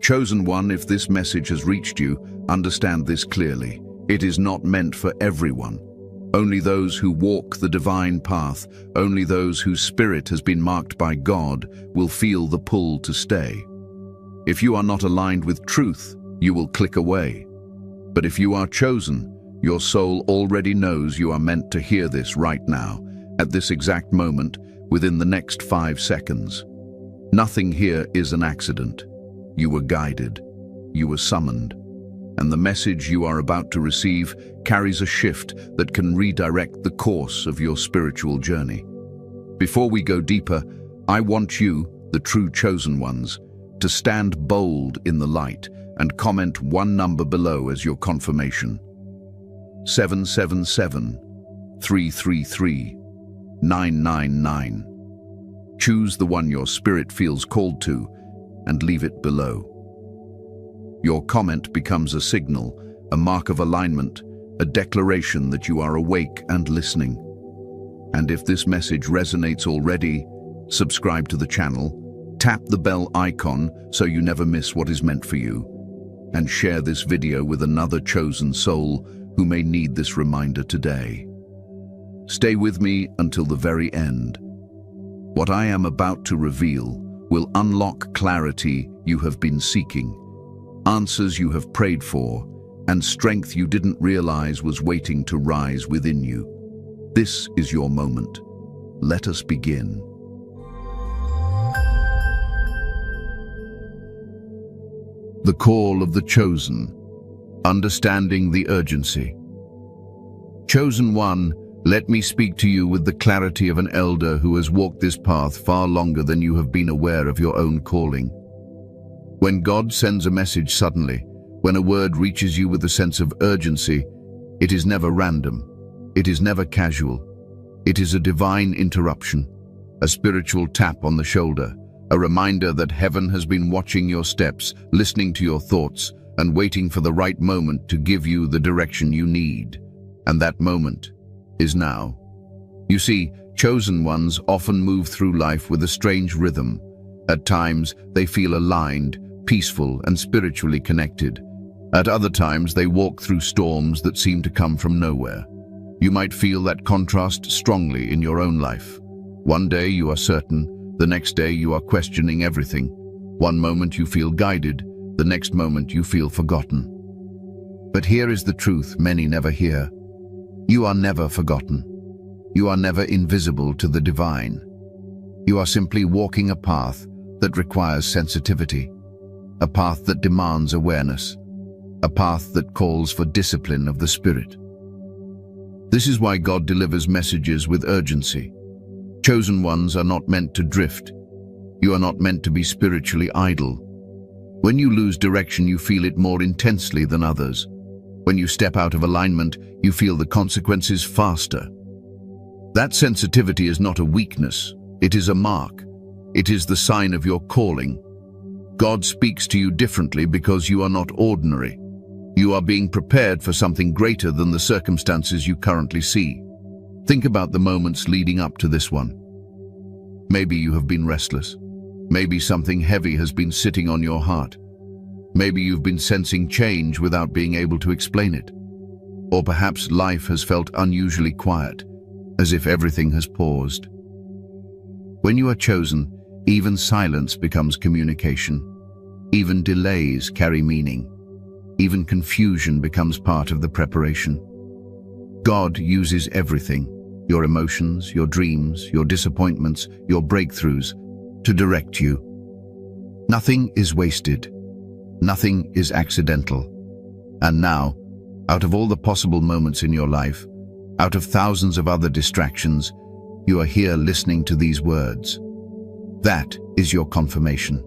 Chosen one, if this message has reached you, understand this clearly. It is not meant for everyone. Only those who walk the divine path, only those whose spirit has been marked by God, will feel the pull to stay. If you are not aligned with truth, you will click away. But if you are chosen, your soul already knows you are meant to hear this right now, at this exact moment, within the next 5 seconds. Nothing here is an accident. You were guided, you were summoned, and the message you are about to receive carries a shift that can redirect the course of your spiritual journey. Before we go deeper, I want you, the true chosen ones, to stand bold in the light and comment one number below as your confirmation. 777 333 999. Choose the one your spirit feels called to and leave it below. Your comment becomes a signal, a mark of alignment, a declaration that you are awake and listening. And if this message resonates already, subscribe to the channel, tap the bell icon so you never miss what is meant for you, and share this video with another chosen soul who may need this reminder today. Stay with me until the very end. What I am about to reveal will unlock clarity you have been seeking, answers you have prayed for, and strength you didn't realize was waiting to rise within you. This is your moment. Let us begin. The call of the chosen, understanding the urgency. Chosen one, let me speak to you with the clarity of an elder who has walked this path far longer than you have been aware of your own calling. When God sends a message suddenly, when a word reaches you with a sense of urgency, it is never random, it is never casual. It is a divine interruption, a spiritual tap on the shoulder, a reminder that heaven has been watching your steps, listening to your thoughts, and waiting for the right moment to give you the direction you need. And that moment is now. You see, chosen ones often move through life with a strange rhythm. At times, they feel aligned, peaceful, and spiritually connected. At other times, they walk through storms that seem to come from nowhere. You might feel that contrast strongly in your own life. One day you are certain, the next day you are questioning everything. One moment you feel guided, the next moment you feel forgotten. But here is the truth many never hear. You are never forgotten. You are never invisible to the divine. You are simply walking a path that requires sensitivity, a path that demands awareness, a path that calls for discipline of the spirit. This is why God delivers messages with urgency. Chosen ones are not meant to drift. You are not meant to be spiritually idle. When you lose direction, you feel it more intensely than others. When you step out of alignment, you feel the consequences faster. That sensitivity is not a weakness. It is a mark. It is the sign of your calling. God speaks to you differently because you are not ordinary. You are being prepared for something greater than the circumstances you currently see. Think about the moments leading up to this one. Maybe you have been restless. Maybe something heavy has been sitting on your heart. Maybe you've been sensing change without being able to explain it. Or perhaps life has felt unusually quiet, as if everything has paused. When you are chosen, even silence becomes communication. Even delays carry meaning. Even confusion becomes part of the preparation. God uses everything, your emotions, your dreams, your disappointments, your breakthroughs, to direct you. Nothing is wasted. Nothing is accidental. And now, out of all the possible moments in your life, out of thousands of other distractions, you are here listening to these words. That is your confirmation.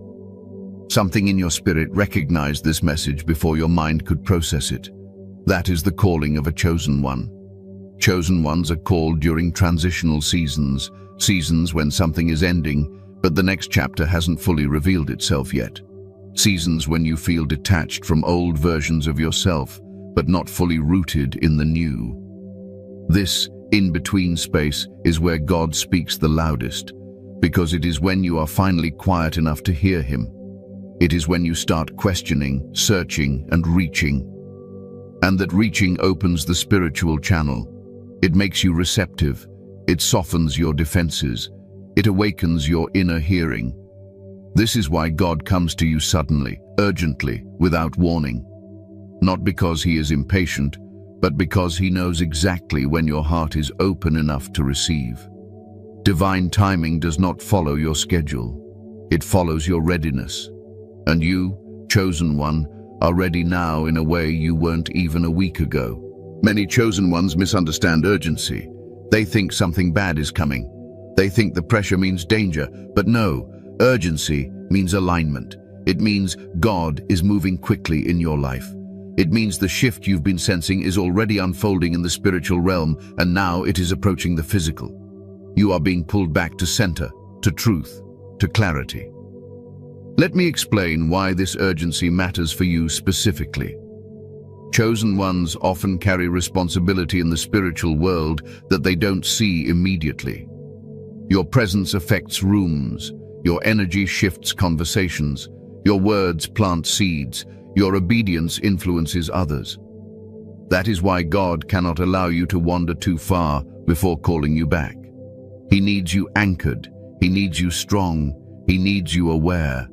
Something in your spirit recognized this message before your mind could process it. That is the calling of a chosen one. Chosen ones are called during transitional seasons, seasons when something is ending, but the next chapter hasn't fully revealed itself yet. Seasons when you feel detached from old versions of yourself, but not fully rooted in the new. This in-between space is where God speaks the loudest, because it is when you are finally quiet enough to hear Him. It is when you start questioning, searching, and reaching. And that reaching opens the spiritual channel. It makes you receptive. It softens your defenses. It awakens your inner hearing. This is why God comes to you suddenly, urgently, without warning. Not because he is impatient, but because he knows exactly when your heart is open enough to receive. Divine timing does not follow your schedule. It follows your readiness. And you, chosen one, are ready now in a way you weren't even a week ago. Many chosen ones misunderstand urgency. They think something bad is coming. They think the pressure means danger, but no, urgency means alignment. It means God is moving quickly in your life. It means the shift you've been sensing is already unfolding in the spiritual realm, and now it is approaching the physical. You are being pulled back to center, to truth, to clarity. Let me explain why this urgency matters for you specifically. Chosen ones often carry responsibility in the spiritual world that they don't see immediately. Your presence affects rooms, your energy shifts conversations, your words plant seeds, your obedience influences others. That is why God cannot allow you to wander too far before calling you back. He needs you anchored, he needs you strong, he needs you aware.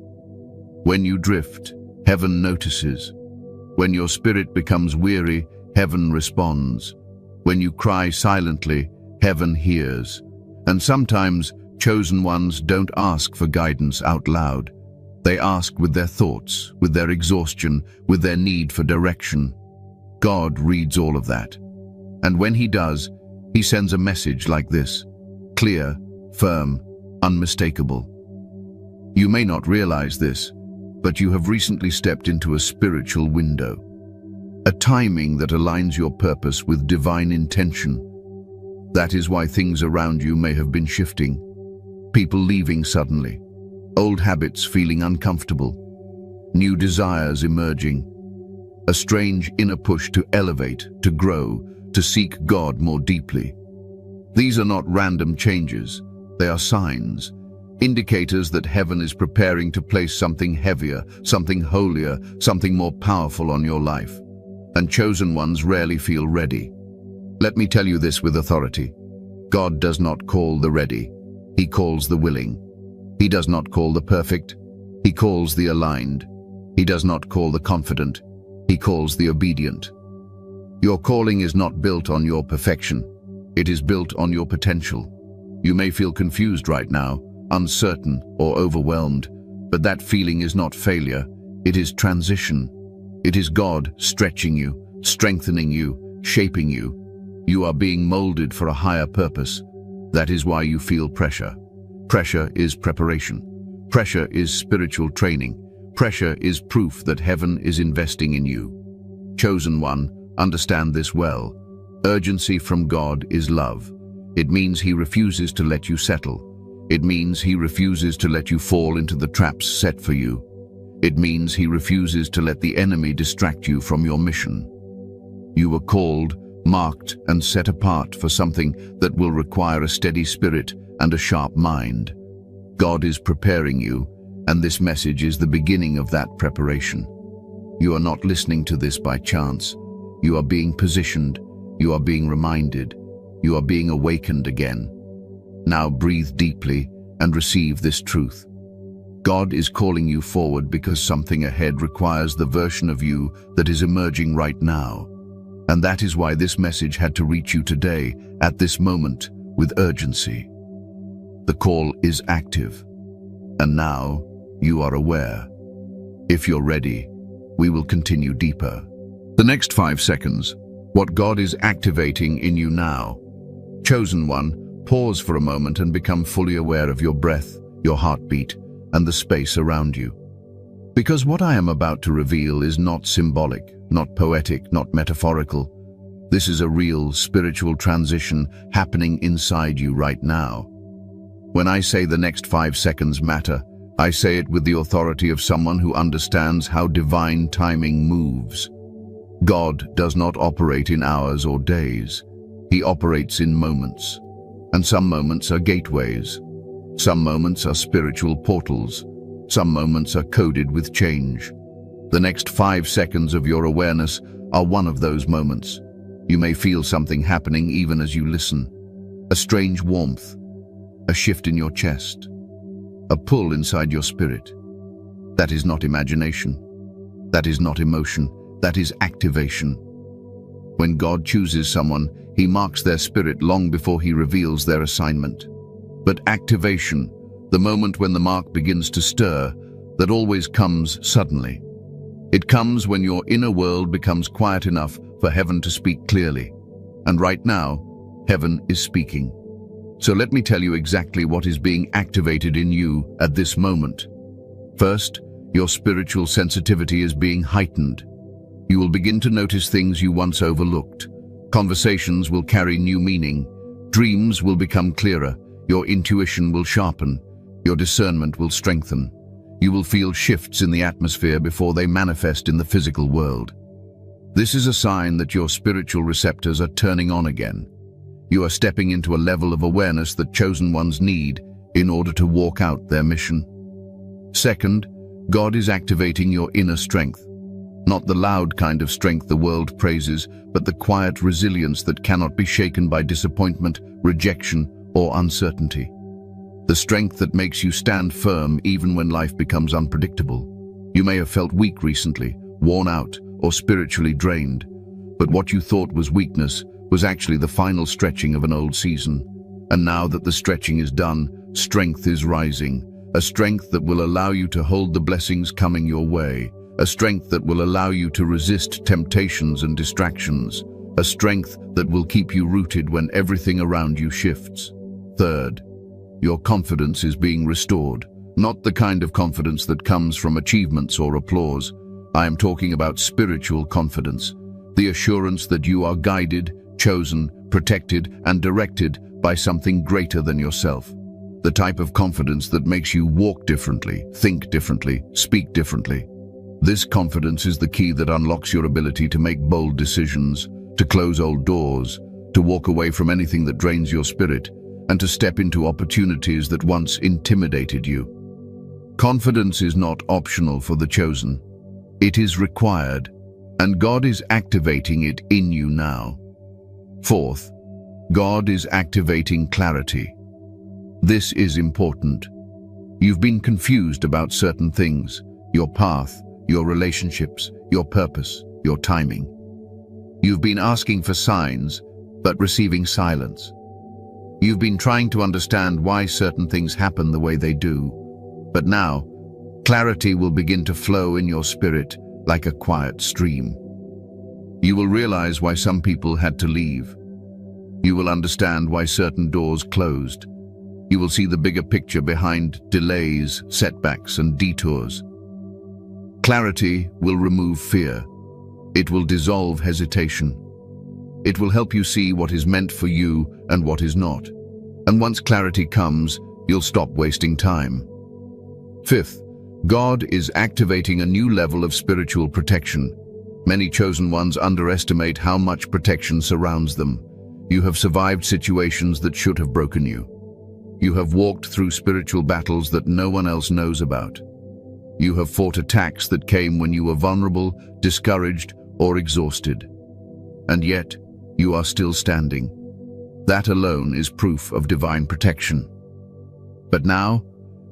When you drift, heaven notices. When your spirit becomes weary, heaven responds. When you cry silently, heaven hears. And sometimes, chosen ones don't ask for guidance out loud. They ask with their thoughts, with their exhaustion, with their need for direction. God reads all of that. And when he does, he sends a message like this: clear, firm, unmistakable. You may not realize this, but you have recently stepped into a spiritual window. A timing that aligns your purpose with divine intention. That is why things around you may have been shifting. People leaving suddenly. Old habits feeling uncomfortable. New desires emerging. A strange inner push to elevate, to grow, to seek God more deeply. These are not random changes. They are signs, indicators that heaven is preparing to place something heavier, something holier, something more powerful on your life. And chosen ones rarely feel ready. Let me tell you this with authority. God does not call the ready. He calls the willing. He does not call the perfect. He calls the aligned. He does not call the confident. He calls the obedient. Your calling is not built on your perfection. It is built on your potential. You may feel confused right now, uncertain or overwhelmed, but that feeling is not failure. It is transition. It is God stretching you, strengthening you, shaping you. You are being molded for a higher purpose. That is why you feel pressure. Pressure is preparation. Pressure is spiritual training. Pressure is proof that heaven is investing in you. Chosen one, understand this well. Urgency from God is love. It means he refuses to let you settle. It means he refuses to let you fall into the traps set for you. It means he refuses to let the enemy distract you from your mission. You were called, marked, and set apart for something that will require a steady spirit and a sharp mind. God is preparing you, and this message is the beginning of that preparation. You are not listening to this by chance. You are being positioned. You are being reminded. You are being awakened again. Now breathe deeply and receive this truth. God is calling you forward because something ahead requires the version of you that is emerging right now. And that is why this message had to reach you today, at this moment, with urgency. The call is active, and now you are aware. If you're ready, we will continue deeper. The next 5 seconds, what God is activating in you now. Chosen one, pause for a moment and become fully aware of your breath, your heartbeat, and the space around you. Because what I am about to reveal is not symbolic, not poetic, not metaphorical. This is a real spiritual transition happening inside you right now. When I say the next 5 seconds matter, I say it with the authority of someone who understands how divine timing moves. God does not operate in hours or days. He operates in moments. And some moments are gateways. Some moments are spiritual portals. Some moments are coded with change. The next 5 seconds of your awareness are one of those moments. You may feel something happening even as you listen. A strange warmth, a shift in your chest, a pull inside your spirit. That is not imagination. That is not emotion. That is activation. When God chooses someone, He marks their spirit long before He reveals their assignment. But activation, the moment when the mark begins to stir, that always comes suddenly. It comes when your inner world becomes quiet enough for heaven to speak clearly. And right now, heaven is speaking. So let me tell you exactly what is being activated in you at this moment. First, your spiritual sensitivity is being heightened. You will begin to notice things you once overlooked. Conversations will carry new meaning. Dreams will become clearer. Your intuition will sharpen. Your discernment will strengthen. You will feel shifts in the atmosphere before they manifest in the physical world. This is a sign that your spiritual receptors are turning on again. You are stepping into a level of awareness that chosen ones need in order to walk out their mission. Second, God is activating your inner strength. Not the loud kind of strength the world praises, but the quiet resilience that cannot be shaken by disappointment, rejection, or uncertainty. The strength that makes you stand firm even when life becomes unpredictable. You may have felt weak recently, worn out, or spiritually drained, but what you thought was weakness was actually the final stretching of an old season. And now that the stretching is done, strength is rising, a strength that will allow you to hold the blessings coming your way, a strength that will allow you to resist temptations and distractions, a strength that will keep you rooted when everything around you shifts. Third, your confidence is being restored, not the kind of confidence that comes from achievements or applause. I am talking about spiritual confidence, the assurance that you are guided, chosen, protected, and directed by something greater than yourself. The type of confidence that makes you walk differently, think differently, speak differently. This confidence is the key that unlocks your ability to make bold decisions, to close old doors, to walk away from anything that drains your spirit, and to step into opportunities that once intimidated you. Confidence is not optional for the chosen. It is required, and God is activating it in you now. Fourth, God is activating clarity. This is important. You've been confused about certain things, your path, your relationships, your purpose, your timing. You've been asking for signs, but receiving silence. You've been trying to understand why certain things happen the way they do. But now, clarity will begin to flow in your spirit like a quiet stream. You will realize why some people had to leave. You will understand why certain doors closed. You will see the bigger picture behind delays, setbacks, and detours. Clarity will remove fear. It will dissolve hesitation. It will help you see what is meant for you and what is not. And once clarity comes, you'll stop wasting time. Fifth, God is activating a new level of spiritual protection. Many chosen ones underestimate how much protection surrounds them. You have survived situations that should have broken you. You have walked through spiritual battles that no one else knows about. You have fought attacks that came when you were vulnerable, discouraged, or exhausted. And yet, you are still standing. That alone is proof of divine protection. But now,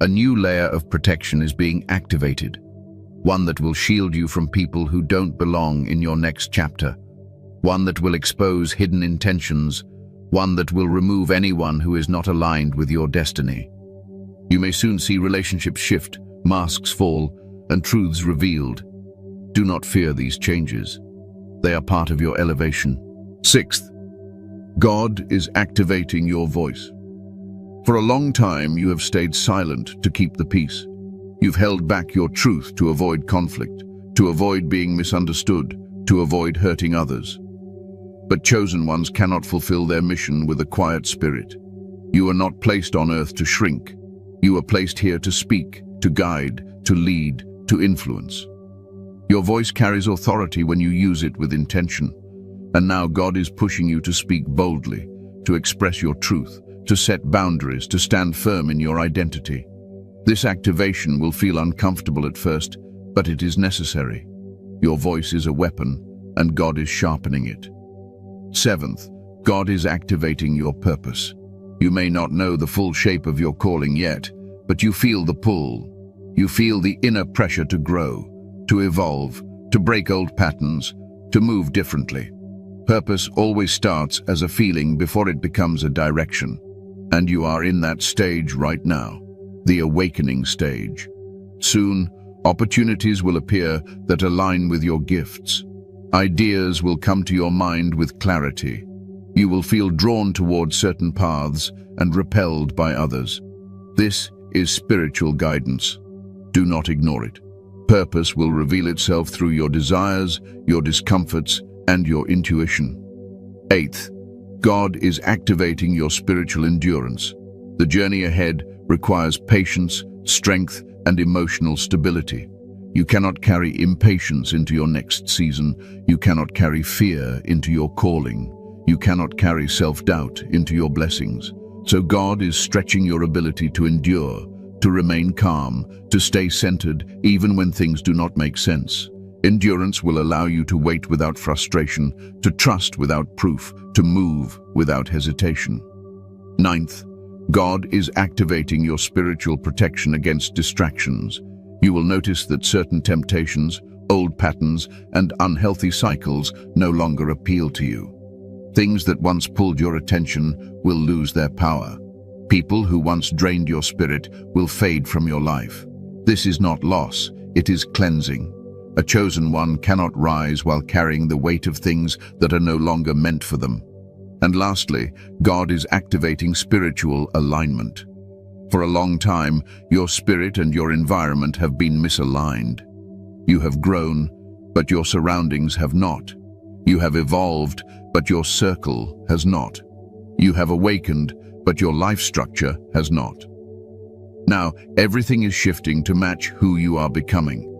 a new layer of protection is being activated, one that will shield you from people who don't belong in your next chapter, one that will expose hidden intentions, one that will remove anyone who is not aligned with your destiny. You may soon see relationships shift, masks fall, and truths revealed. Do not fear these changes. They are part of your elevation. Sixth, God is activating your voice. For a long time, you have stayed silent to keep the peace. You've held back your truth to avoid conflict, to avoid being misunderstood, to avoid hurting others. But chosen ones cannot fulfill their mission with a quiet spirit. You are not placed on earth to shrink. You are placed here to speak, to guide, to lead, to influence. Your voice carries authority when you use it with intention. And now God is pushing you to speak boldly, to express your truth, to set boundaries, to stand firm in your identity. This activation will feel uncomfortable at first, but it is necessary. Your voice is a weapon, and God is sharpening it. Seventh, God is activating your purpose. You may not know the full shape of your calling yet, but you feel the pull. You feel the inner pressure to grow, to evolve, to break old patterns, to move differently. Purpose always starts as a feeling before it becomes a direction. And you are in that stage right now, the awakening stage. Soon, opportunities will appear that align with your gifts. Ideas will come to your mind with clarity. You will feel drawn towards certain paths and repelled by others. This is spiritual guidance. Do not ignore it. Purpose will reveal itself through your desires, your discomforts, and your intuition. Eighth, God is activating your spiritual endurance. The journey ahead requires patience, strength, and emotional stability. You cannot carry impatience into your next season. You cannot carry fear into your calling. You cannot carry self-doubt into your blessings. So God is stretching your ability to endure, to remain calm, to stay centered even when things do not make sense. Endurance will allow you to wait without frustration, to trust without proof, to move without hesitation. Ninth, God is activating your spiritual protection against distractions. You will notice that certain temptations, old patterns, and unhealthy cycles no longer appeal to you. Things that once pulled your attention will lose their power. People who once drained your spirit will fade from your life. This is not loss, it is cleansing. A chosen one cannot rise while carrying the weight of things that are no longer meant for them. And lastly, God is activating spiritual alignment. For a long time, your spirit and your environment have been misaligned. You have grown, but your surroundings have not. You have evolved, but your circle has not. You have awakened, but your life structure has not. Now, everything is shifting to match who you are becoming.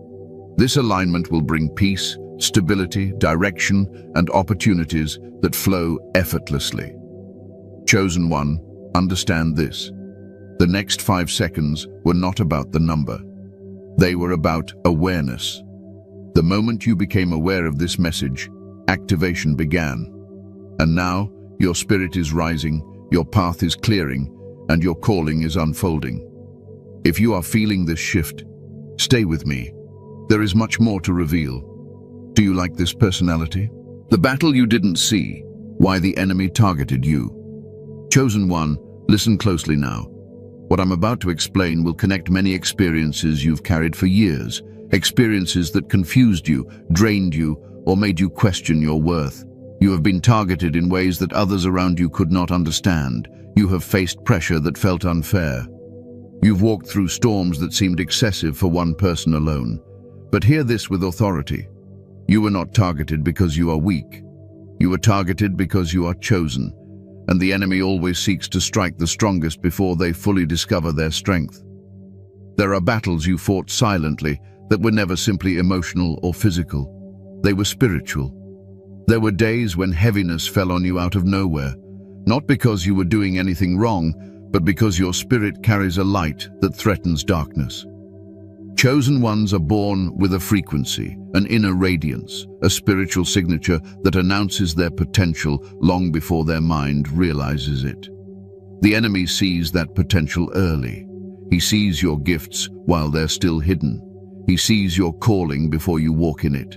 This alignment will bring peace, stability, direction, and opportunities that flow effortlessly. Chosen one, understand this. The next 5 seconds were not about the number. They were about awareness. The moment you became aware of this message, activation began. And now, your spirit is rising, your path is clearing, and your calling is unfolding. If you are feeling this shift, stay with me. There is much more to reveal. Do you like this personality? The battle you didn't see, why the enemy targeted you. Chosen one, listen closely now. What I'm about to explain will connect many experiences you've carried for years, experiences that confused you, drained you, or made you question your worth. You have been targeted in ways that others around you could not understand. You have faced pressure that felt unfair. You've walked through storms that seemed excessive for one person alone. But hear this with authority. You were not targeted because you are weak. You were targeted because you are chosen, and the enemy always seeks to strike the strongest before they fully discover their strength. There are battles you fought silently that were never simply emotional or physical. They were spiritual. There were days when heaviness fell on you out of nowhere, not because you were doing anything wrong, but because your spirit carries a light that threatens darkness. Chosen ones are born with a frequency, an inner radiance, a spiritual signature that announces their potential long before their mind realizes it. The enemy sees that potential early. He sees your gifts while they're still hidden. He sees your calling before you walk in it.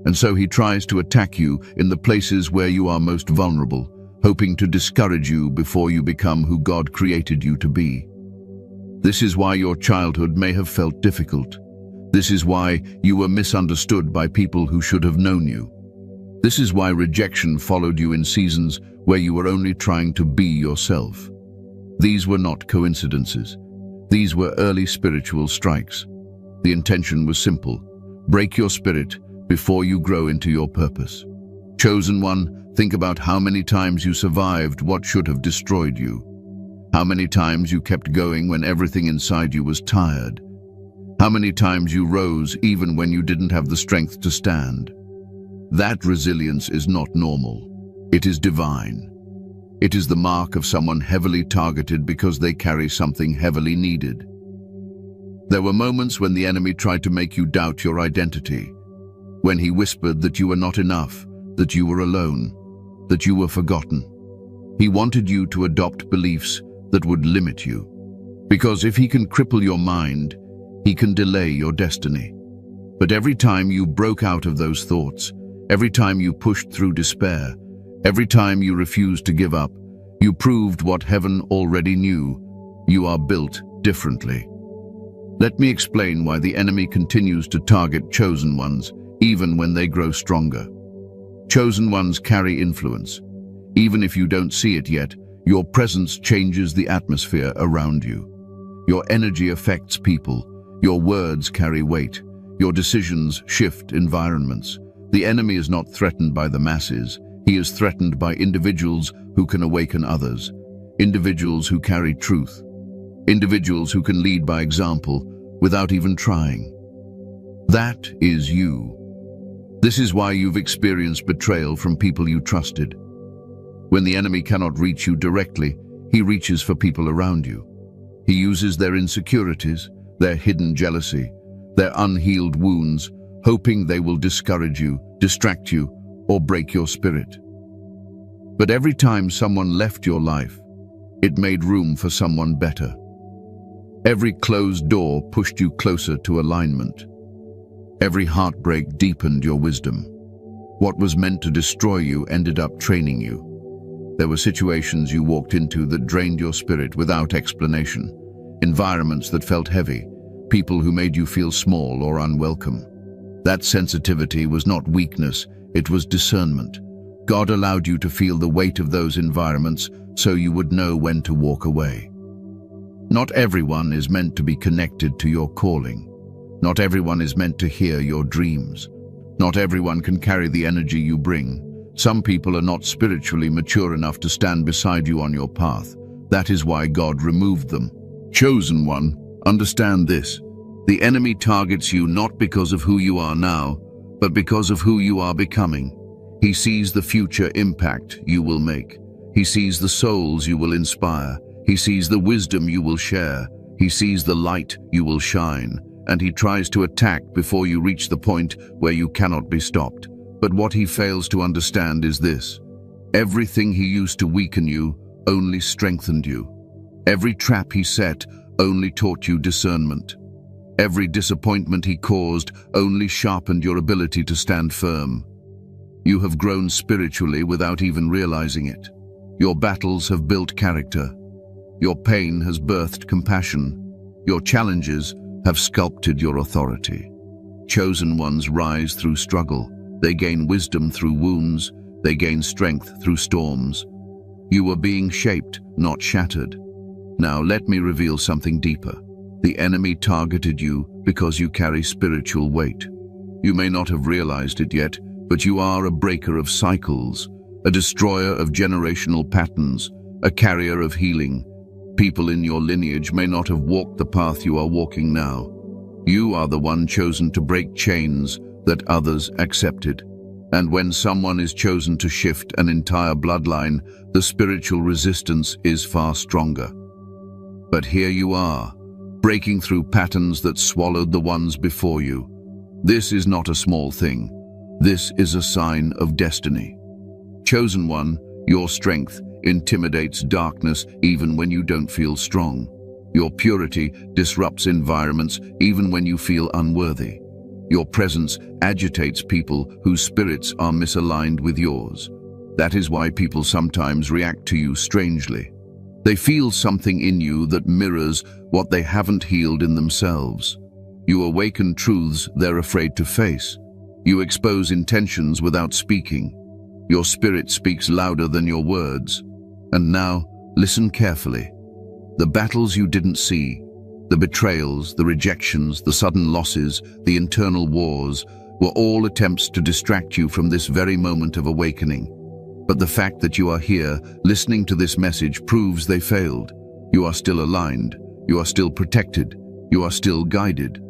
And so he tries to attack you in the places where you are most vulnerable, hoping to discourage you before you become who God created you to be. This is why your childhood may have felt difficult. This is why you were misunderstood by people who should have known you. This is why rejection followed you in seasons where you were only trying to be yourself. These were not coincidences. These were early spiritual strikes. The intention was simple: break your spirit before you grow into your purpose. Chosen one, think about how many times you survived what should have destroyed you. How many times you kept going when everything inside you was tired. How many times you rose even when you didn't have the strength to stand. That resilience is not normal. It is divine. It is the mark of someone heavily targeted because they carry something heavily needed. There were moments when the enemy tried to make you doubt your identity, when he whispered that you were not enough, that you were alone, that you were forgotten. He wanted you to adopt beliefs that would limit you. Because if he can cripple your mind, he can delay your destiny. But every time you broke out of those thoughts, every time you pushed through despair, every time you refused to give up, you proved what heaven already knew: you are built differently. Let me explain why the enemy continues to target chosen ones, even when they grow stronger. Chosen ones carry influence. Even if you don't see it yet, your presence changes the atmosphere around you. Your energy affects people. Your words carry weight. Your decisions shift environments. The enemy is not threatened by the masses. He is threatened by individuals who can awaken others. Individuals who carry truth. Individuals who can lead by example without even trying. That is you. This is why you've experienced betrayal from people you trusted. When the enemy cannot reach you directly, he reaches for people around you. He uses their insecurities, their hidden jealousy, their unhealed wounds, hoping they will discourage you, distract you, or break your spirit. But every time someone left your life, it made room for someone better. Every closed door pushed you closer to alignment. Every heartbreak deepened your wisdom. What was meant to destroy you ended up training you. There were situations you walked into that drained your spirit without explanation. Environments that felt heavy. People who made you feel small or unwelcome. That sensitivity was not weakness, it was discernment. God allowed you to feel the weight of those environments so you would know when to walk away. Not everyone is meant to be connected to your calling. Not everyone is meant to hear your dreams. Not everyone can carry the energy you bring. Some people are not spiritually mature enough to stand beside you on your path. That is why God removed them. Chosen one, understand this. The enemy targets you not because of who you are now, but because of who you are becoming. He sees the future impact you will make. He sees the souls you will inspire. He sees the wisdom you will share. He sees the light you will shine. And he tries to attack before you reach the point where you cannot be stopped. But what he fails to understand is this: everything he used to weaken you only strengthened you. Every trap he set only taught you discernment. Every disappointment he caused only sharpened your ability to stand firm. You have grown spiritually without even realizing it. Your battles have built character. Your pain has birthed compassion. Your challenges have sculpted your authority. Chosen ones rise through struggle. They gain wisdom through wounds. They gain strength through storms. You are being shaped, not shattered. Now let me reveal something deeper. The enemy targeted you because you carry spiritual weight. You may not have realized it yet, but you are a breaker of cycles, a destroyer of generational patterns, a carrier of healing. People in your lineage may not have walked the path you are walking now. You are the one chosen to break chains that others accepted. And when someone is chosen to shift an entire bloodline, the spiritual resistance is far stronger. But here you are, breaking through patterns that swallowed the ones before you. This is not a small thing. This is a sign of destiny. Chosen one, your strength intimidates darkness even when you don't feel strong. Your purity disrupts environments even when you feel unworthy. Your presence agitates people whose spirits are misaligned with yours. That is why people sometimes react to you strangely. They feel something in you that mirrors what they haven't healed in themselves. You awaken truths they're afraid to face. You expose intentions without speaking. Your spirit speaks louder than your words. And now, listen carefully. The battles you didn't see, the betrayals, the rejections, the sudden losses, the internal wars, were all attempts to distract you from this very moment of awakening. But the fact that you are here, listening to this message, proves they failed. You are still aligned. You are still protected. You are still guided.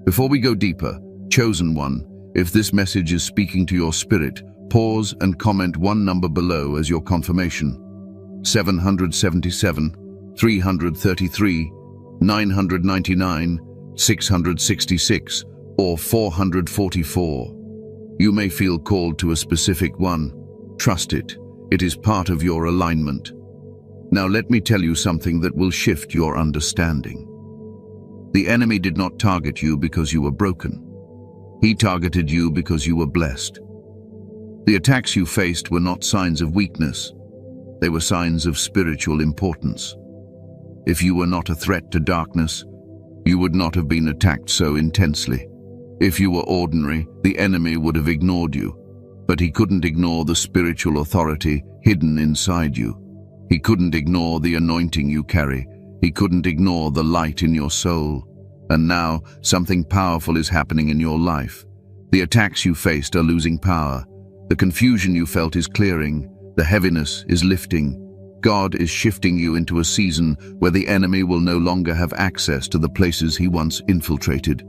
Before we go deeper, chosen one, if this message is speaking to your spirit, pause and comment one number below as your confirmation. 777, 333, 999, 666, or 444. You may feel called to a specific one. Trust it. It is part of your alignment. Now let me tell you something that will shift your understanding. The enemy did not target you because you were broken. He targeted you because you were blessed. The attacks you faced were not signs of weakness. They were signs of spiritual importance. If you were not a threat to darkness, you would not have been attacked so intensely. If you were ordinary, the enemy would have ignored you. But he couldn't ignore the spiritual authority hidden inside you. He couldn't ignore the anointing you carry. He couldn't ignore the light in your soul. And now, something powerful is happening in your life. The attacks you faced are losing power. The confusion you felt is clearing. The heaviness is lifting. God is shifting you into a season where the enemy will no longer have access to the places he once infiltrated.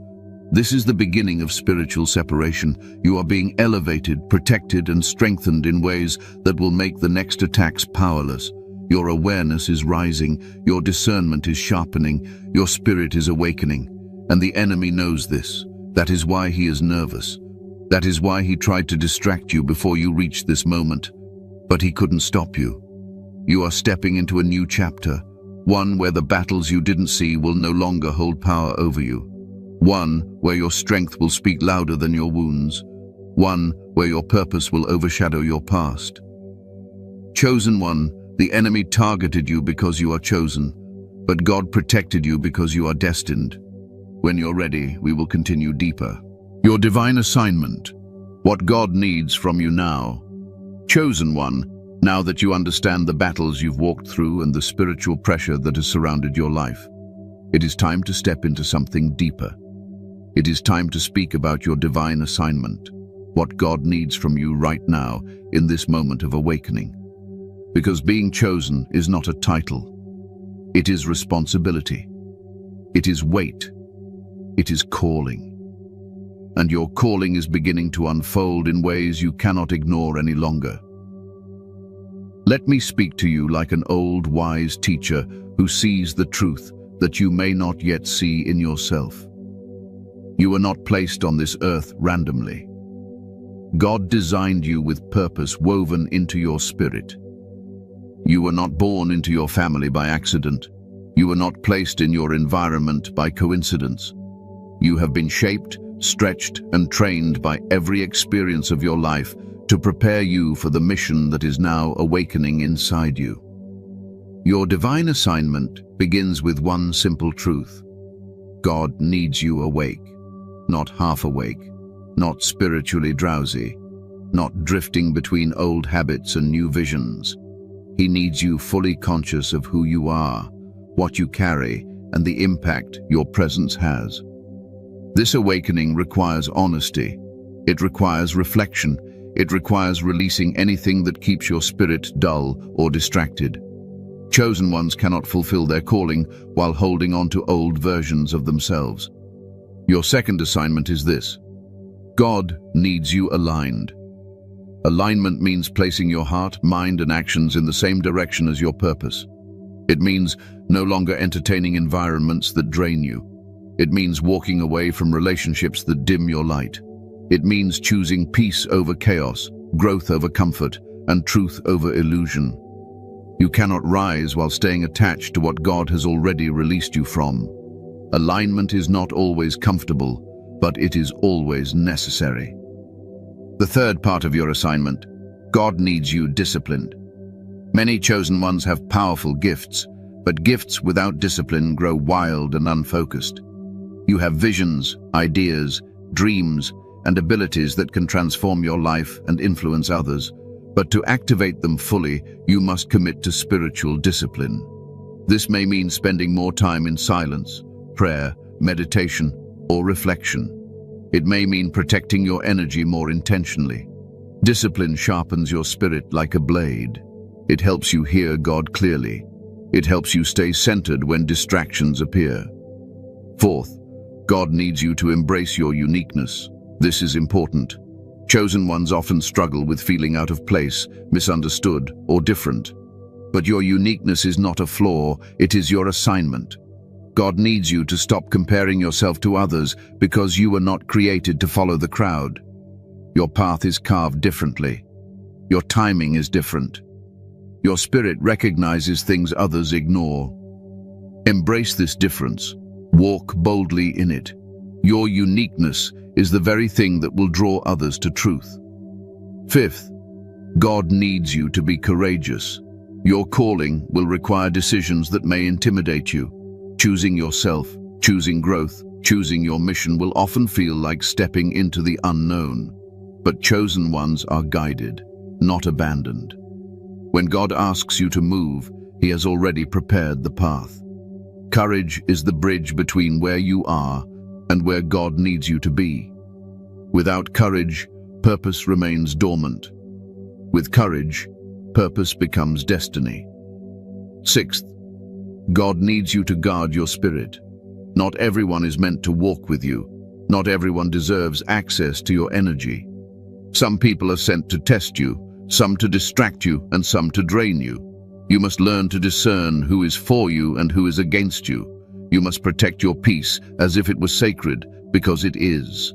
This is the beginning of spiritual separation. You are being elevated, protected, and strengthened in ways that will make the next attacks powerless. Your awareness is rising, your discernment is sharpening, your spirit is awakening. And the enemy knows this. That is why he is nervous. That is why he tried to distract you before you reached this moment. But he couldn't stop you. You are stepping into a new chapter, one where the battles you didn't see will no longer hold power over you. One where your strength will speak louder than your wounds. One where your purpose will overshadow your past. Chosen one, the enemy targeted you because you are chosen, but God protected you because you are destined. When you're ready, we will continue deeper. Your divine assignment, what God needs from you now. Chosen one, now that you understand the battles you've walked through and the spiritual pressure that has surrounded your life, it is time to step into something deeper. It is time to speak about your divine assignment, what God needs from you right now in this moment of awakening. Because being chosen is not a title. It is responsibility. It is weight. It is calling. And your calling is beginning to unfold in ways you cannot ignore any longer. Let me speak to you like an old, wise teacher who sees the truth that you may not yet see in yourself. You were not placed on this earth randomly. God designed you with purpose woven into your spirit. You were not born into your family by accident. You were not placed in your environment by coincidence. You have been shaped, stretched, and trained by every experience of your life to prepare you for the mission that is now awakening inside you. Your divine assignment begins with one simple truth. God needs you awake, not half awake, not spiritually drowsy, not drifting between old habits and new visions. He needs you fully conscious of who you are, what you carry, and the impact your presence has. This awakening requires honesty. It requires reflection. It requires releasing anything that keeps your spirit dull or distracted. Chosen ones cannot fulfill their calling while holding on to old versions of themselves. Your second assignment is this. God needs you aligned. Alignment means placing your heart, mind, and actions in the same direction as your purpose. It means no longer entertaining environments that drain you. It means walking away from relationships that dim your light. It means choosing peace over chaos, growth over comfort, and truth over illusion. You cannot rise while staying attached to what God has already released you from. Alignment is not always comfortable, but it is always necessary. The third part of your assignment, God needs you disciplined. Many chosen ones have powerful gifts, but gifts without discipline grow wild and unfocused. You have visions, ideas, dreams, and abilities that can transform your life and influence others, but to activate them fully, you must commit to spiritual discipline. This may mean spending more time in silence, prayer, meditation, or reflection. It may mean protecting your energy more intentionally. Discipline sharpens your spirit like a blade. It helps you hear God clearly. It helps you stay centered when distractions appear. Fourth, God needs you to embrace your uniqueness. This is important. Chosen ones often struggle with feeling out of place, misunderstood, or different. But your uniqueness is not a flaw, it is your assignment. God needs you to stop comparing yourself to others because you were not created to follow the crowd. Your path is carved differently. Your timing is different. Your spirit recognizes things others ignore. Embrace this difference. Walk boldly in it. Your uniqueness is the very thing that will draw others to truth. Fifth, God needs you to be courageous. Your calling will require decisions that may intimidate you. Choosing yourself, choosing growth, choosing your mission will often feel like stepping into the unknown. But chosen ones are guided, not abandoned. When God asks you to move, He has already prepared the path. Courage is the bridge between where you are and where God needs you to be. Without courage, purpose remains dormant. With courage, purpose becomes destiny. Sixth, God needs you to guard your spirit. Not everyone is meant to walk with you. Not everyone deserves access to your energy. Some people are sent to test you, some to distract you, and some to drain you. You must learn to discern who is for you and who is against you. You must protect your peace as if it was sacred, because it is.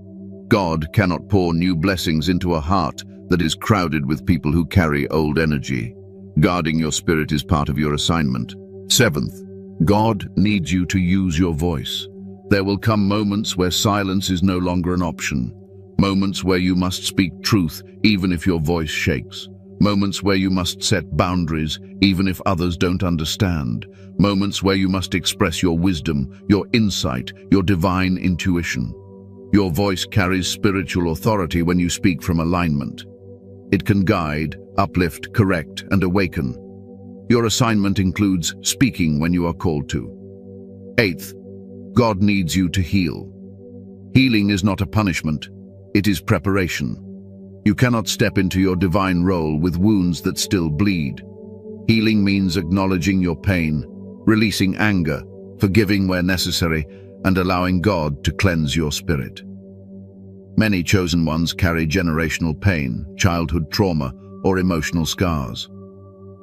God cannot pour new blessings into a heart that is crowded with people who carry old energy. Guarding your spirit is part of your assignment. Seventh, God needs you to use your voice. There will come moments where silence is no longer an option. Moments where you must speak truth even if your voice shakes. Moments where you must set boundaries even if others don't understand. Moments where you must express your wisdom, your insight, your divine intuition. Your voice carries spiritual authority when you speak from alignment. It can guide, uplift, correct, and awaken. Your assignment includes speaking when you are called to. Eighth, God needs you to heal. Healing is not a punishment, it is preparation. You cannot step into your divine role with wounds that still bleed. Healing means acknowledging your pain, releasing anger, forgiving where necessary, and allowing God to cleanse your spirit. Many chosen ones carry generational pain, childhood trauma, or emotional scars.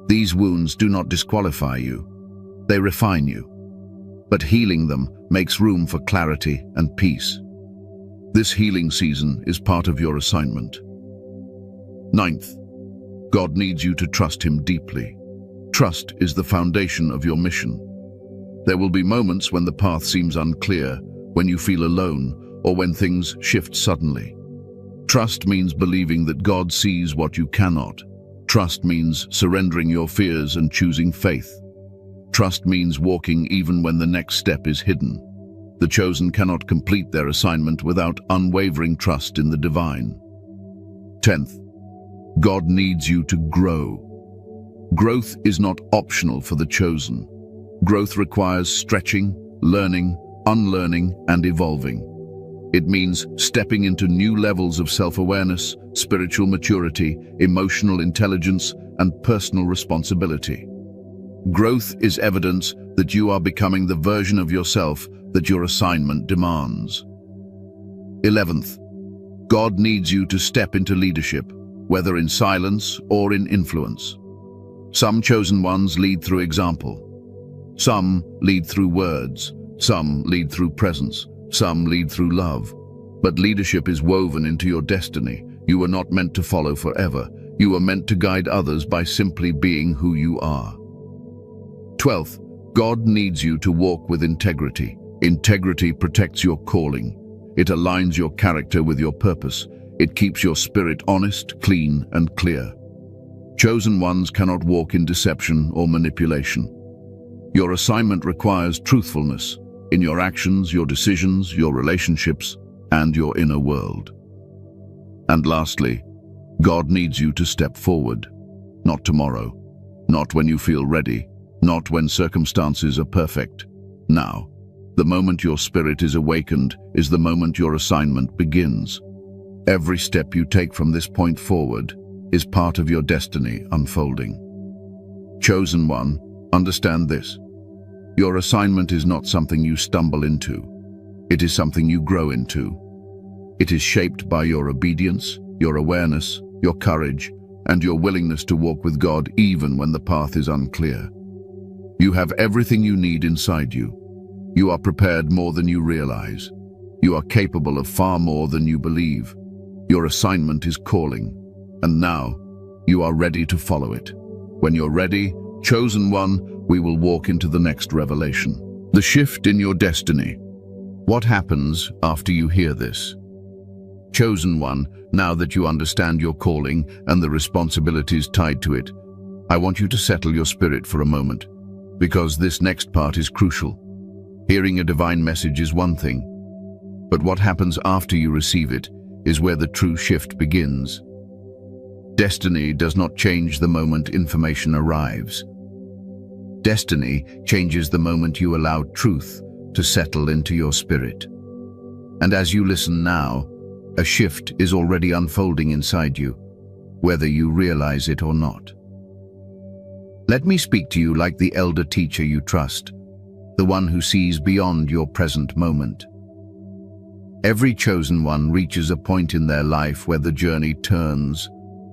These wounds do not disqualify you, they refine you. But healing them makes room for clarity and peace. This healing season is part of your assignment. Ninth, God needs you to trust Him deeply. Trust is the foundation of your mission. There will be moments when the path seems unclear, when you feel alone, or when things shift suddenly. Trust means believing that God sees what you cannot. Trust means surrendering your fears and choosing faith. Trust means walking even when the next step is hidden. The chosen cannot complete their assignment without unwavering trust in the divine. 10th, God needs you to grow. Growth is not optional for the chosen. Growth requires stretching, learning, unlearning, and evolving. It means stepping into new levels of self-awareness, spiritual maturity, emotional intelligence, and personal responsibility. Growth is evidence that you are becoming the version of yourself that your assignment demands. 11th, God needs you to step into leadership, whether in silence or in influence. Some chosen ones lead through example. Some lead through words. Some lead through presence. Some lead through love. But leadership is woven into your destiny. You are not meant to follow forever. You are meant to guide others by simply being who you are. 12th, God needs you to walk with integrity. Integrity protects your calling. It aligns your character with your purpose. It keeps your spirit honest, clean, and clear. Chosen ones cannot walk in deception or manipulation. Your assignment requires truthfulness in your actions, your decisions, your relationships, and your inner world. And lastly, God needs you to step forward. Not tomorrow, not when you feel ready, not when circumstances are perfect. Now, the moment your spirit is awakened is the moment your assignment begins. Every step you take from this point forward is part of your destiny unfolding. Chosen one, understand this. Your assignment is not something you stumble into. It is something you grow into. It is shaped by your obedience, your awareness, your courage, and your willingness to walk with God even when the path is unclear. You have everything you need inside you. You are prepared more than you realize. You are capable of far more than you believe. Your assignment is calling, and now you are ready to follow it. When you're ready, chosen one, we will walk into the next revelation. The shift in your destiny. What happens after you hear this? Chosen one, now that you understand your calling and the responsibilities tied to it, I want you to settle your spirit for a moment, because this next part is crucial. Hearing a divine message is one thing, but what happens after you receive it is where the true shift begins. Destiny does not change the moment information arrives. Destiny changes the moment you allow truth to settle into your spirit. And as you listen now, a shift is already unfolding inside you, whether you realize it or not. Let me speak to you like the elder teacher you trust, the one who sees beyond your present moment. Every chosen one reaches a point in their life where the journey turns,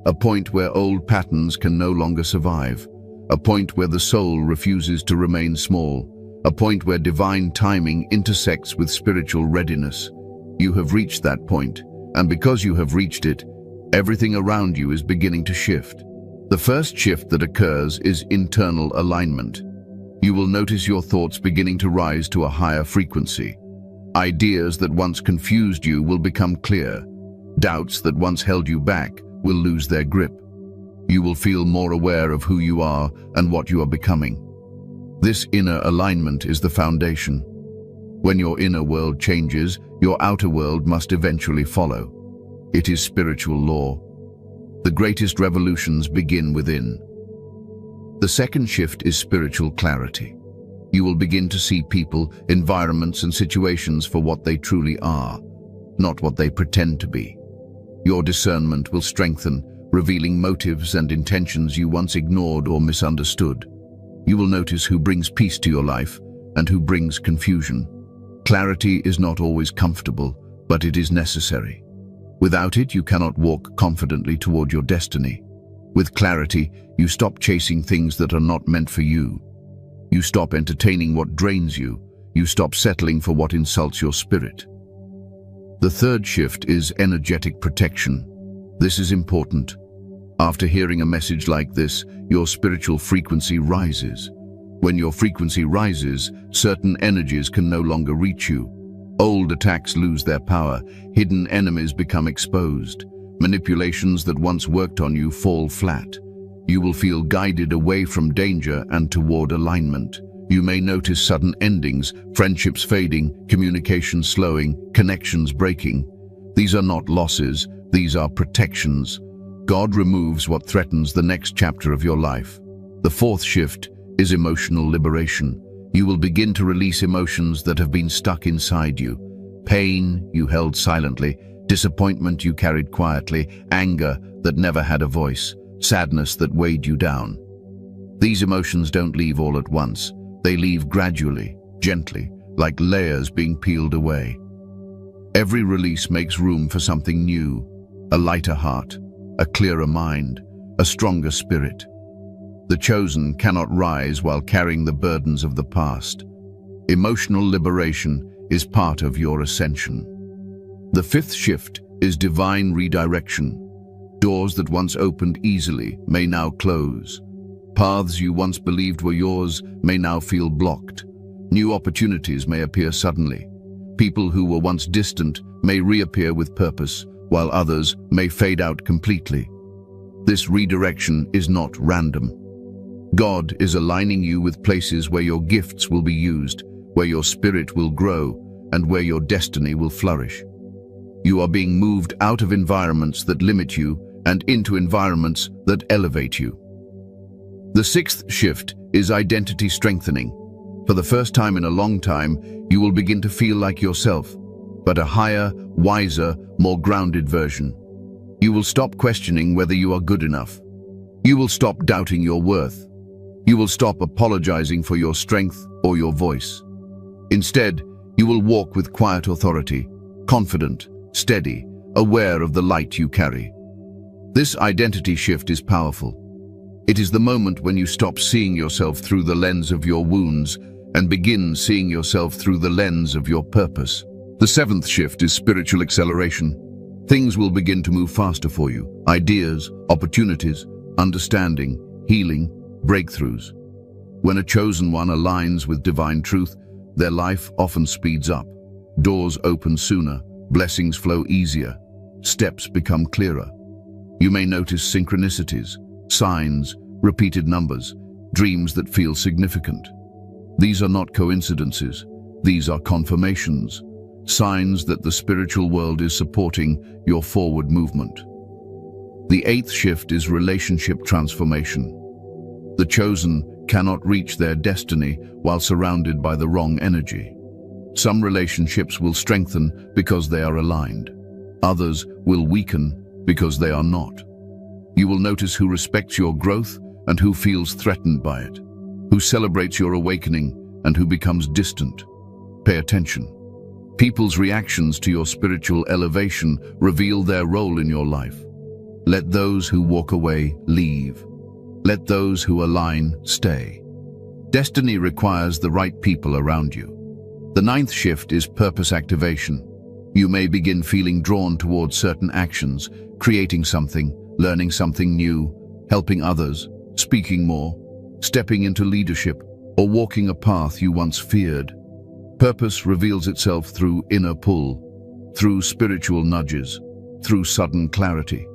a point where old patterns can no longer survive, a point where the soul refuses to remain small, a point where divine timing intersects with spiritual readiness. You have reached that point, and because you have reached it, everything around you is beginning to shift. The first shift that occurs is internal alignment. You will notice your thoughts beginning to rise to a higher frequency. Ideas that once confused you will become clear. Doubts that once held you back will lose their grip. You will feel more aware of who you are and what you are becoming. This inner alignment is the foundation. When your inner world changes, your outer world must eventually follow. It is spiritual law. The greatest revolutions begin within. The second shift is spiritual clarity. You will begin to see people, environments, and situations for what they truly are, not what they pretend to be. Your discernment will strengthen, revealing motives and intentions you once ignored or misunderstood. You will notice who brings peace to your life and who brings confusion. Clarity is not always comfortable, but it is necessary. Without it, you cannot walk confidently toward your destiny. With clarity, you stop chasing things that are not meant for you. You stop entertaining what drains you. You stop settling for what insults your spirit. The third shift is energetic protection. This is important. After hearing a message like this, your spiritual frequency rises. When your frequency rises, certain energies can no longer reach you. Old attacks lose their power, hidden enemies become exposed. Manipulations that once worked on you fall flat. You will feel guided away from danger and toward alignment. You may notice sudden endings, friendships fading, communication slowing, connections breaking. These are not losses, these are protections. God removes what threatens the next chapter of your life. The fourth shift is emotional liberation. You will begin to release emotions that have been stuck inside you. Pain you held silently, disappointment you carried quietly, anger that never had a voice, sadness that weighed you down. These emotions don't leave all at once. They leave gradually, gently, like layers being peeled away. Every release makes room for something new, a lighter heart, a clearer mind, a stronger spirit. The chosen cannot rise while carrying the burdens of the past. Emotional liberation is part of your ascension. The fifth shift is divine redirection. Doors that once opened easily may now close. Paths you once believed were yours may now feel blocked. New opportunities may appear suddenly. People who were once distant may reappear with purpose, while others may fade out completely. This redirection is not random. God is aligning you with places where your gifts will be used, where your spirit will grow, and where your destiny will flourish. You are being moved out of environments that limit you and into environments that elevate you. The sixth shift is identity strengthening. For the first time in a long time, you will begin to feel like yourself, but a higher, wiser, more grounded version. You will stop questioning whether you are good enough. You will stop doubting your worth. You will stop apologizing for your strength or your voice. Instead, you will walk with quiet authority, confident, steady, aware of the light you carry. This identity shift is powerful. It is the moment when you stop seeing yourself through the lens of your wounds and begin seeing yourself through the lens of your purpose. The seventh shift is spiritual acceleration. Things will begin to move faster for you. Ideas, opportunities, understanding, healing, breakthroughs. When a chosen one aligns with divine truth, their life often speeds up. Doors open sooner, blessings flow easier, steps become clearer. You may notice synchronicities, signs, repeated numbers, dreams that feel significant. These are not coincidences. These are confirmations, signs that the spiritual world is supporting your forward movement. The eighth shift is relationship transformation. The chosen cannot reach their destiny while surrounded by the wrong energy. Some relationships will strengthen because they are aligned. Others will weaken because they are not. You will notice who respects your growth and who feels threatened by it, who celebrates your awakening and who becomes distant. Pay attention. People's reactions to your spiritual elevation reveal their role in your life. Let those who walk away leave. Let those who align stay. Destiny requires the right people around you. The ninth shift is purpose activation. You may begin feeling drawn towards certain actions, creating something, learning something new, helping others, speaking more, stepping into leadership, or walking a path you once feared. Purpose reveals itself through inner pull, through spiritual nudges, through sudden clarity.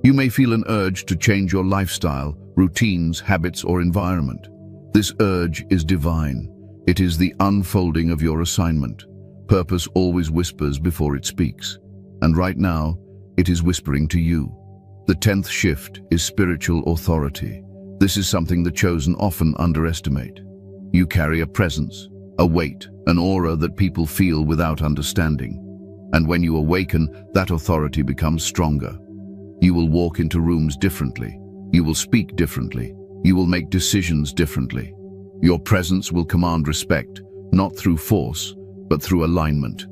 You may feel an urge to change your lifestyle, routines, habits, or environment. This urge is divine. It is the unfolding of your assignment. Purpose always whispers before it speaks. And right now, it is whispering to you. The 10th shift is spiritual authority. This is something the chosen often underestimate. You carry a presence, a weight, an aura that people feel without understanding. And when you awaken, that authority becomes stronger. You will walk into rooms differently. You will speak differently. You will make decisions differently. Your presence will command respect, not through force, but through alignment.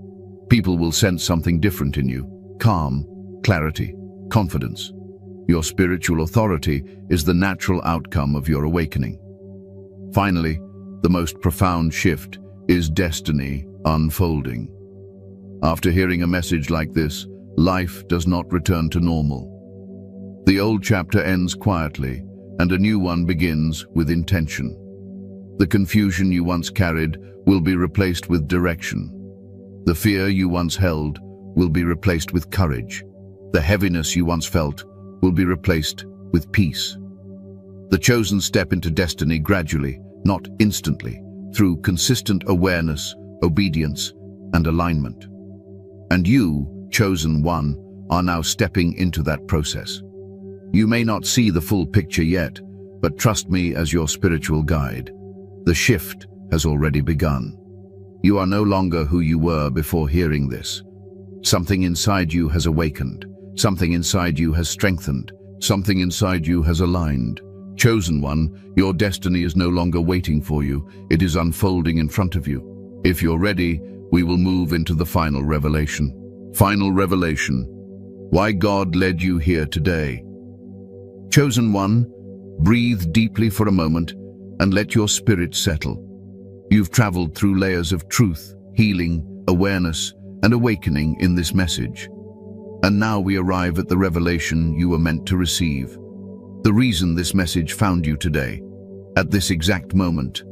People will sense something different in you: calm, clarity, confidence. Your spiritual authority is the natural outcome of your awakening. Finally, the most profound shift is destiny unfolding. After hearing a message like this, life does not return to normal. The old chapter ends quietly, and a new one begins with intention. The confusion you once carried will be replaced with direction. The fear you once held will be replaced with courage. The heaviness you once felt will be replaced with peace. The chosen step into destiny gradually, not instantly, through consistent awareness, obedience, and alignment. And you, chosen one, are now stepping into that process. You may not see the full picture yet, but trust me as your spiritual guide. The shift has already begun. You are no longer who you were before hearing this. Something inside you has awakened. Something inside you has strengthened. Something inside you has aligned. Chosen one, your destiny is no longer waiting for you. It is unfolding in front of you. If you're ready, we will move into the final revelation. Final revelation. Why God led you here today. Chosen one, breathe deeply for a moment and let your spirit settle. You've traveled through layers of truth, healing, awareness, and awakening in this message. And now we arrive at the revelation you were meant to receive. The reason this message found you today, at this exact moment,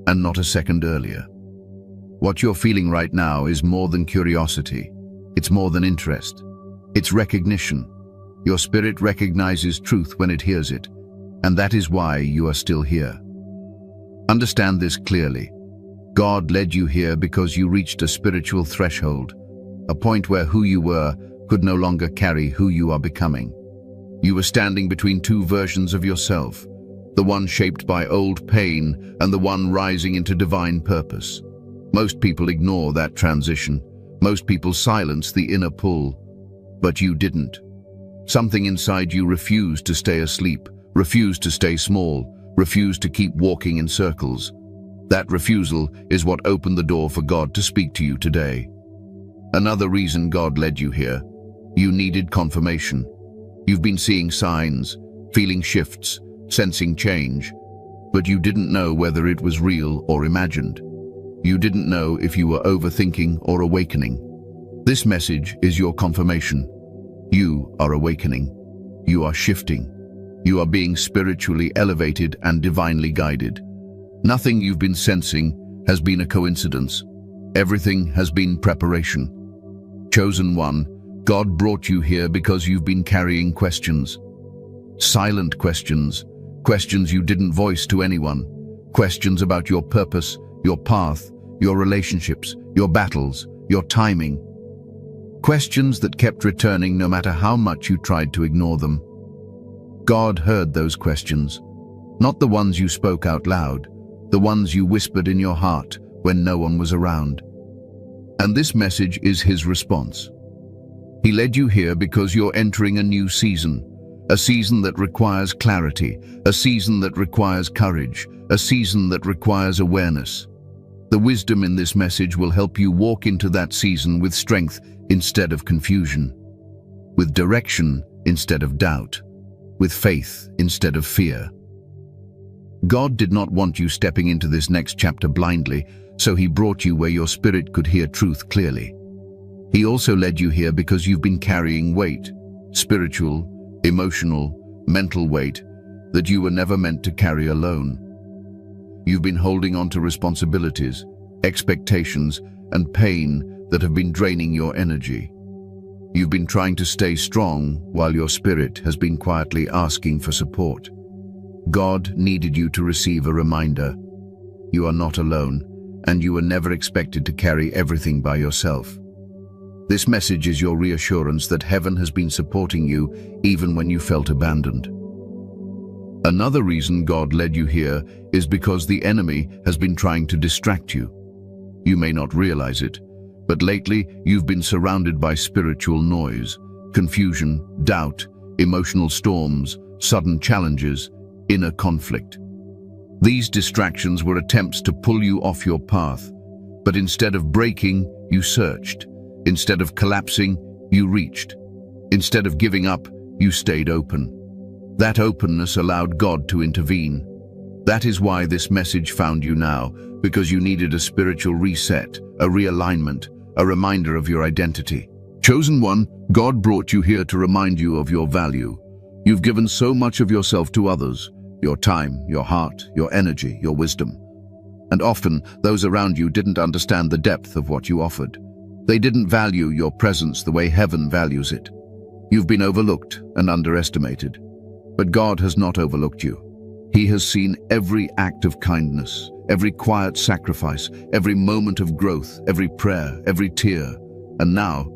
and not a second earlier. What you're feeling right now is more than curiosity. It's more than interest. It's recognition. Your spirit recognizes truth when it hears it, and that is why you are still here. Understand this clearly. God led you here because you reached a spiritual threshold, a point where who you were could no longer carry who you are becoming. You were standing between two versions of yourself, the one shaped by old pain and the one rising into divine purpose. Most people ignore that transition. Most people silence the inner pull, but you didn't. Something inside you refused to stay asleep, refused to stay small, refused to keep walking in circles. That refusal is what opened the door for God to speak to you today. Another reason God led you here: you needed confirmation. You've been seeing signs, feeling shifts, sensing change. but you didn't know whether it was real or imagined. You didn't know if you were overthinking or awakening. This message is your confirmation. You are awakening. You are shifting. You are being spiritually elevated and divinely guided. Nothing you've been sensing has been a coincidence. Everything has been preparation. Chosen one, God brought you here because you've been carrying questions. Silent questions. Questions you didn't voice to anyone. Questions about your purpose, your path, your relationships, your battles, your timing. Questions that kept returning no matter how much you tried to ignore them. God heard those questions. Not the ones you spoke out loud, the ones you whispered in your heart when no one was around. And this message is His response. He led you here because you're entering a new season. A season that requires clarity, a season that requires courage, a season that requires awareness. The wisdom in this message will help you walk into that season with strength instead of confusion, with direction instead of doubt, with faith instead of fear. God did not want you stepping into this next chapter blindly, so He brought you where your spirit could hear truth clearly. He also led you here because you've been carrying weight, spiritual, emotional, mental weight that you were never meant to carry alone. You've been holding on to responsibilities, expectations, and pain that have been draining your energy. You've been trying to stay strong while your spirit has been quietly asking for support. God needed you to receive a reminder. You are not alone, and you were never expected to carry everything by yourself. This message is your reassurance that heaven has been supporting you even when you felt abandoned. Another reason God led you here is because the enemy has been trying to distract you. You may not realize it, but lately you've been surrounded by spiritual noise, confusion, doubt, emotional storms, sudden challenges, inner conflict. These distractions were attempts to pull you off your path, but instead of breaking, you searched. Instead of collapsing, you reached. Instead of giving up, you stayed open. That openness allowed God to intervene. That is why this message found you now, because you needed a spiritual reset, a realignment, a reminder of your identity. Chosen one, God brought you here to remind you of your value. You've given so much of yourself to others, your time, your heart, your energy, your wisdom. And often, those around you didn't understand the depth of what you offered. They didn't value your presence the way heaven values it. You've been overlooked and underestimated. But God has not overlooked you. He has seen every act of kindness, every quiet sacrifice, every moment of growth, every prayer, every tear. And now,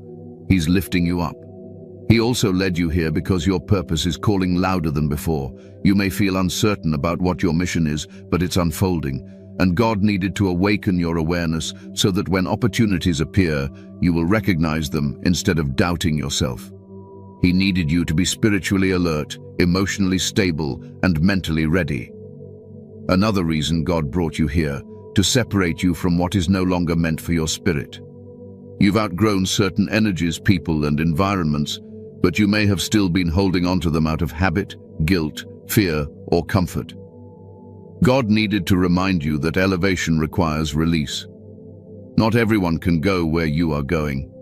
He's lifting you up. He also led you here because your purpose is calling louder than before. You may feel uncertain about what your mission is, but it's unfolding. And God needed to awaken your awareness so that when opportunities appear, you will recognize them instead of doubting yourself. He needed you to be spiritually alert, emotionally stable, and mentally ready. Another reason God brought you here, to separate you from what is no longer meant for your spirit. You've outgrown certain energies, people, and environments, but you may have still been holding on to them out of habit, guilt, fear, or comfort. God needed to remind you that elevation requires release. Not everyone can go where you are going.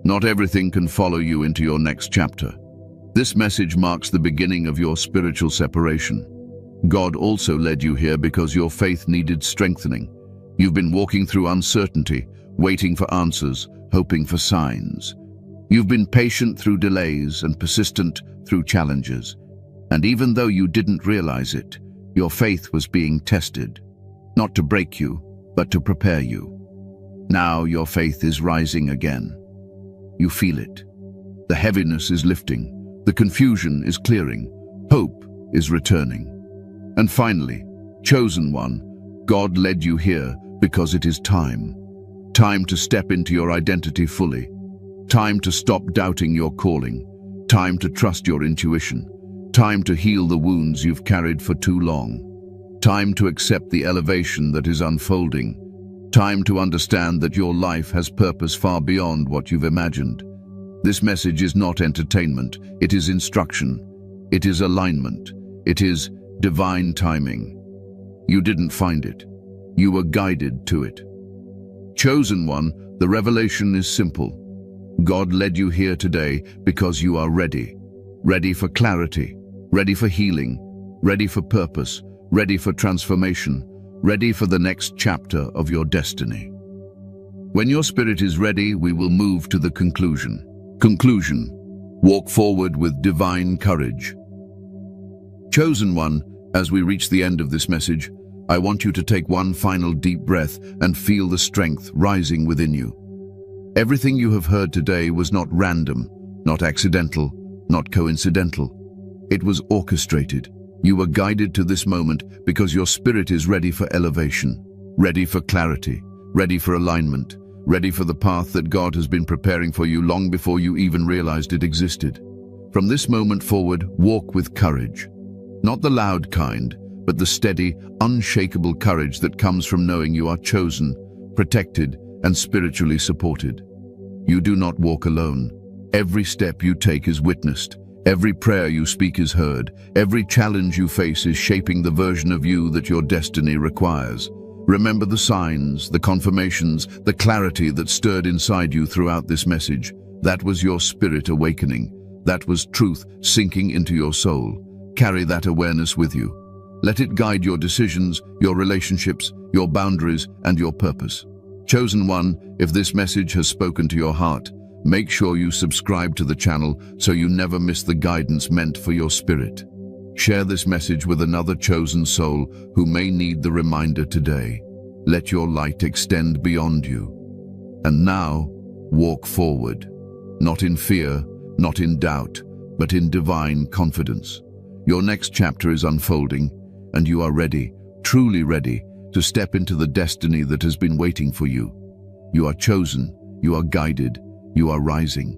Not everything can follow you into your next chapter. This message marks the beginning of your spiritual separation. God also led you here because your faith needed strengthening. You've been walking through uncertainty, waiting for answers, hoping for signs. You've been patient through delays and persistent through challenges. And even though you didn't realize it, your faith was being tested, not to break you, but to prepare you. Now your faith is rising again. You feel it. The heaviness is lifting, the confusion is clearing, hope is returning. And finally, chosen one, God led you here because it is time. Time to step into your identity fully. Time to stop doubting your calling. Time to trust your intuition. Time to heal the wounds you've carried for too long. Time to accept the elevation that is unfolding. Time to understand that your life has purpose far beyond what you've imagined. This message is not entertainment, it is instruction. It is alignment. It is divine timing. You didn't find it. You were guided to it. Chosen one, the revelation is simple. God led you here today because you are ready. Ready for clarity, ready for healing, ready for purpose, ready for transformation, ready for the next chapter of your destiny. When your spirit is ready, we will move to the conclusion. Conclusion. Walk forward with divine courage. Chosen one, as we reach the end of this message, I want you to take one final deep breath and feel the strength rising within you. Everything you have heard today was not random, not accidental, not coincidental. It was orchestrated. You were guided to this moment because your spirit is ready for elevation, ready for clarity, ready for alignment, ready for the path that God has been preparing for you long before you even realized it existed. From this moment forward, walk with courage. Not the loud kind, but the steady, unshakable courage that comes from knowing you are chosen, protected, and spiritually supported. You do not walk alone. Every step you take is witnessed. Every prayer you speak is heard. Every challenge you face is shaping the version of you that your destiny requires. Remember the signs, the confirmations, the clarity that stirred inside you throughout this message. That was your spirit awakening. That was truth sinking into your soul. Carry that awareness with you. Let it guide your decisions, your relationships, your boundaries, and your purpose. Chosen one, if this message has spoken to your heart, make sure you subscribe to the channel so you never miss the guidance meant for your spirit. Share this message with another chosen soul who may need the reminder today. Let your light extend beyond you. And now, walk forward. Not in fear, not in doubt, but in divine confidence. Your next chapter is unfolding, and you are ready, truly ready, to step into the destiny that has been waiting for you. You are chosen, you are guided, you are rising.